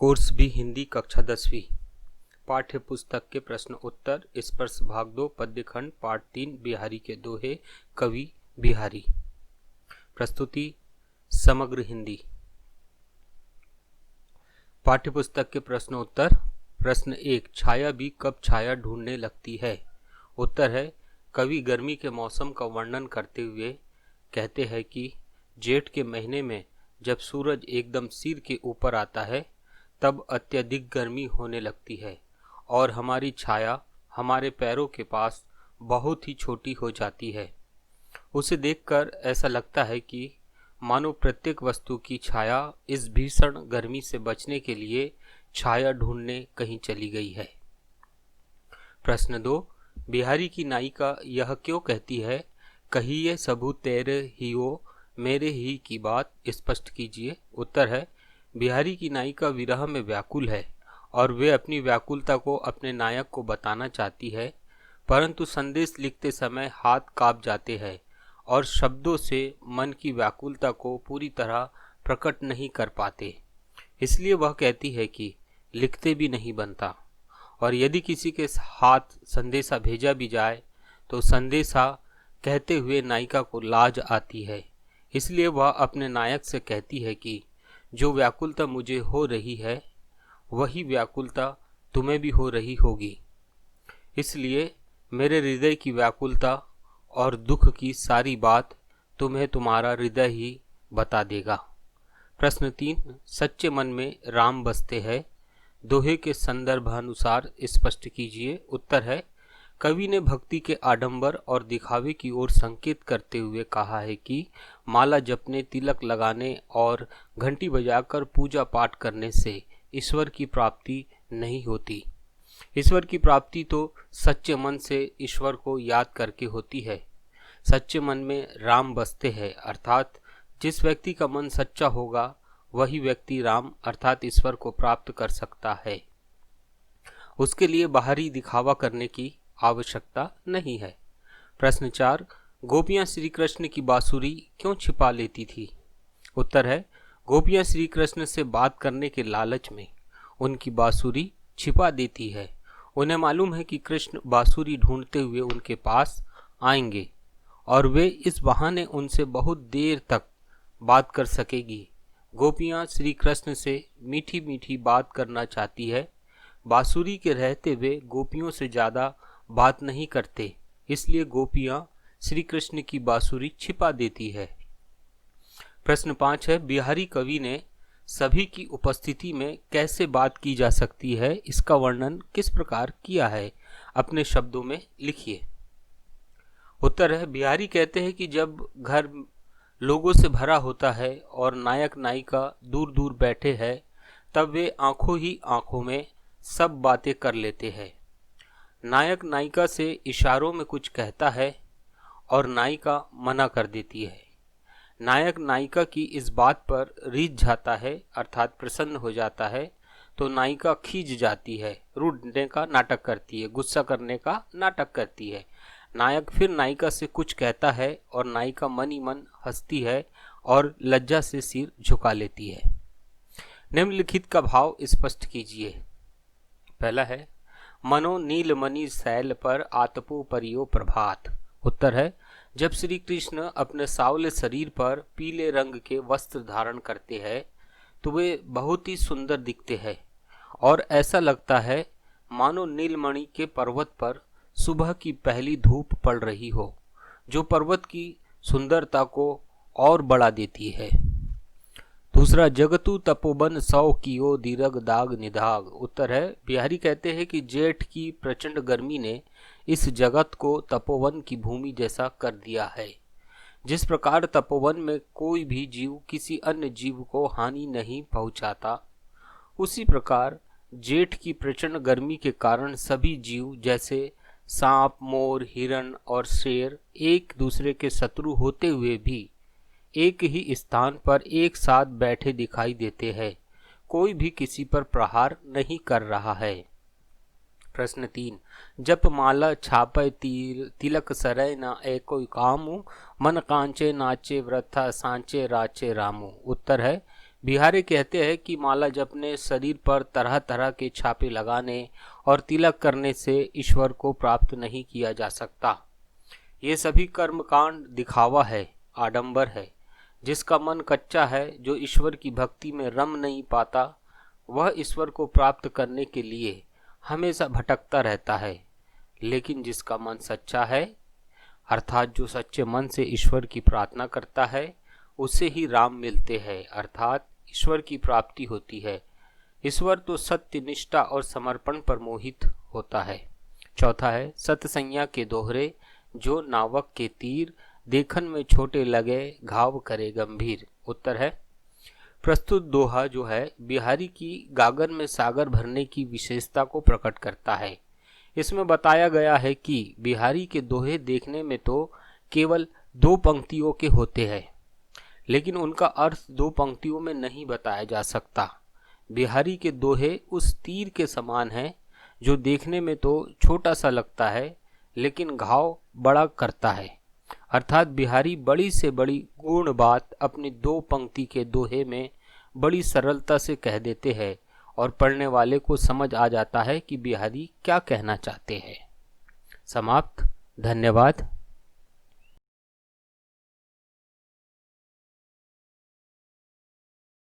Course भी हिंदी कक्षा 10वीं पाठ्य पुस्तक के प्रश्न उत्तर स्पर्श भाग 2 पद्यखंड पाठ 3 बिहारी के दोहे कवि बिहारी। प्रस्तुति समग्र हिंदी। पाठ्य पुस्तक के प्रश्न उत्तर। प्रश्न 1, छाया भी कब छाया ढूंढने लगती है? उत्तर है, कवि गर्मी के मौसम का वर्णन करते हुए कहते हैं कि जेठ के महीने में जब सूरज एकदम सिर के ऊपर आता है तब अत्यधिक गर्मी होने लगती है और हमारी छाया हमारे पैरों के पास बहुत ही छोटी हो जाती है। उसे देखकर ऐसा लगता है कि मानो प्रत्येक वस्तु की छाया इस भीषण गर्मी से बचने के लिए छाया ढूंढने कहीं चली गई है। प्रश्न 2, बिहारी की नायिका यह क्यों कहती है, कहिए सबू तेरे ही हो मेरे ही की बात स्पष्ट कीजिए? उत्तर है, बिहारी की नायिका विरह में व्याकुल है और वे अपनी व्याकुलता को अपने नायक को बताना चाहती है, परंतु संदेश लिखते समय हाथ कांप जाते हैं और शब्दों से मन की व्याकुलता को पूरी तरह प्रकट नहीं कर पाते। इसलिए वह कहती है कि लिखते भी नहीं बनता, और यदि किसी के हाथ संदेशा भेजा भी जाए तो संदेशा कहते हुए नायिका को लाज आती है। इसलिए वह अपने नायक से कहती है कि जो व्याकुलता मुझे हो रही है वही व्याकुलता तुम्हें भी हो रही होगी, इसलिए मेरे हृदय की व्याकुलता और दुख की सारी बात तुम्हें तुम्हारा हृदय ही बता देगा। प्रश्न 3, सच्चे मन में राम बसते हैं, दोहे के संदर्भानुसार स्पष्ट कीजिए? उत्तर है, कवि ने भक्ति के आडंबर और दिखावे की ओर संकेत करते हुए कहा है कि माला जपने, तिलक लगाने और घंटी बजाकर पूजा पाठ करने से ईश्वर की प्राप्ति नहीं होती। ईश्वर की प्राप्ति तो सच्चे मन से ईश्वर को याद करके होती है। सच्चे मन में राम बसते हैं, अर्थात जिस व्यक्ति का मन सच्चा होगा वही व्यक्ति राम अर्थात ईश्वर को प्राप्त कर सकता है। उसके लिए बाहरी दिखावा करने की आवश्यकता नहीं है। प्रश्न 4, गोपियां श्री कृष्ण की बांसुरी क्यों छिपा लेती थी? उत्तर है, गोपियां श्री कृष्ण से बात करने के लालच में उनकी बांसुरी छिपा देती है। उन्हें मालूम है कि कृष्ण बांसुरी ढूंढते हुए उनके पास आएंगे और वे इस बहाने उनसे बहुत देर तक बात कर सकेगी। गोपियां श्री कृष्ण से मीठी मीठी बात करना चाहती है। बांसुरी के रहते वे गोपियों से ज़्यादा बात नहीं करते, इसलिए गोपियां श्री कृष्ण की बांसुरी छिपा देती है। प्रश्न 5 है, बिहारी कवि ने सभी की उपस्थिति में कैसे बात की जा सकती है, इसका वर्णन किस प्रकार किया है? अपने शब्दों में लिखिए। उत्तर है, बिहारी कहते हैं कि जब घर लोगों से भरा होता है और नायक नायिका दूर दूर बैठे हैं तब वे आंखों ही आंखों में सब बातें कर लेते हैं। नायक नायिका से इशारों में कुछ कहता है और नायिका मना कर देती है। नायक नायिका की इस बात पर रीझ जाता है अर्थात प्रसन्न हो जाता है तो नायिका खींच जाती है, रूठने का नाटक करती है, गुस्सा करने का नाटक करती है। नायक फिर नायिका से कुछ कहता है और नायिका मन ही मन हंसती है और लज्जा से सिर झुका लेती है। निम्नलिखित का भाव स्पष्ट कीजिए। पहला है, मनो नीलमणि शैल पर आतपो परियो प्रभात। उत्तर है, जब श्री कृष्ण अपने सावले शरीर पर पीले रंग के वस्त्र धारण करते हैं तो वे बहुत ही सुंदर दिखते हैं और ऐसा लगता है मानो नीलमणि के पर्वत पर सुबह की पहली धूप पड़ रही हो, जो पर्वत की सुंदरता को और बढ़ा देती है। दूसरा, जगतु तपोवन सौ कियो दीर्घ दाग निधाग। उत्तर है, बिहारी कहते हैं कि जेठ की प्रचंड गर्मी ने इस जगत को तपोवन की भूमि जैसा कर दिया है। जिस प्रकार तपोवन में कोई भी जीव किसी अन्य जीव को हानि नहीं पहुंचाता, उसी प्रकार जेठ की प्रचंड गर्मी के कारण सभी जीव जैसे सांप, मोर, हिरण और शेर एक दूसरे के शत्रु होते हुए भी एक ही स्थान पर एक साथ बैठे दिखाई देते हैं। कोई भी किसी पर प्रहार नहीं कर रहा है। प्रश्न 3, जप माला छापय तिलक सरय न एको कामु मन कांचे नाचे व्रथा सांचे राचे रामु। उत्तर है, बिहारी कहते हैं कि माला जपने, शरीर पर तरह तरह के छापे लगाने और तिलक करने से ईश्वर को प्राप्त नहीं किया जा सकता। ये सभी कर्मकांड दिखावा है, आडंबर है। जिसका मन कच्चा है, जो ईश्वर की भक्ति में रम नहीं पाता, वह ईश्वर को प्राप्त करने के लिए हमेशा भटकता रहता है। लेकिन जिसका मन सच्चा है, अर्थात जो सच्चे मन से ईश्वर की प्रार्थना करता है, उसे ही राम मिलते हैं, अर्थात ईश्वर की प्राप्ति होती है। ईश्वर तो सत्य, निष्ठा और समर्पण पर मोहित होता है। चौथा है, सतसंज्ञा के दोहरे, जो नावक के तीर, देखन में छोटे लगे, घाव करे गंभीर। उत्तर है, प्रस्तुत दोहा जो है बिहारी की गागर में सागर भरने की विशेषता को प्रकट करता है। इसमें बताया गया है कि बिहारी के दोहे देखने में तो केवल 2 पंक्तियों के होते हैं, लेकिन उनका अर्थ 2 पंक्तियों में नहीं बताया जा सकता। बिहारी के दोहे उस तीर के समान हैं जो देखने में तो छोटा सा लगता है, लेकिन घाव बड़ा करता है। अर्थात बिहारी बड़ी से बड़ी गुण बात अपनी 2 पंक्ति के दोहे में बड़ी सरलता से कह देते हैं और पढ़ने वाले को समझ आ जाता है कि बिहारी क्या कहना चाहते हैं। समाप्त। धन्यवाद।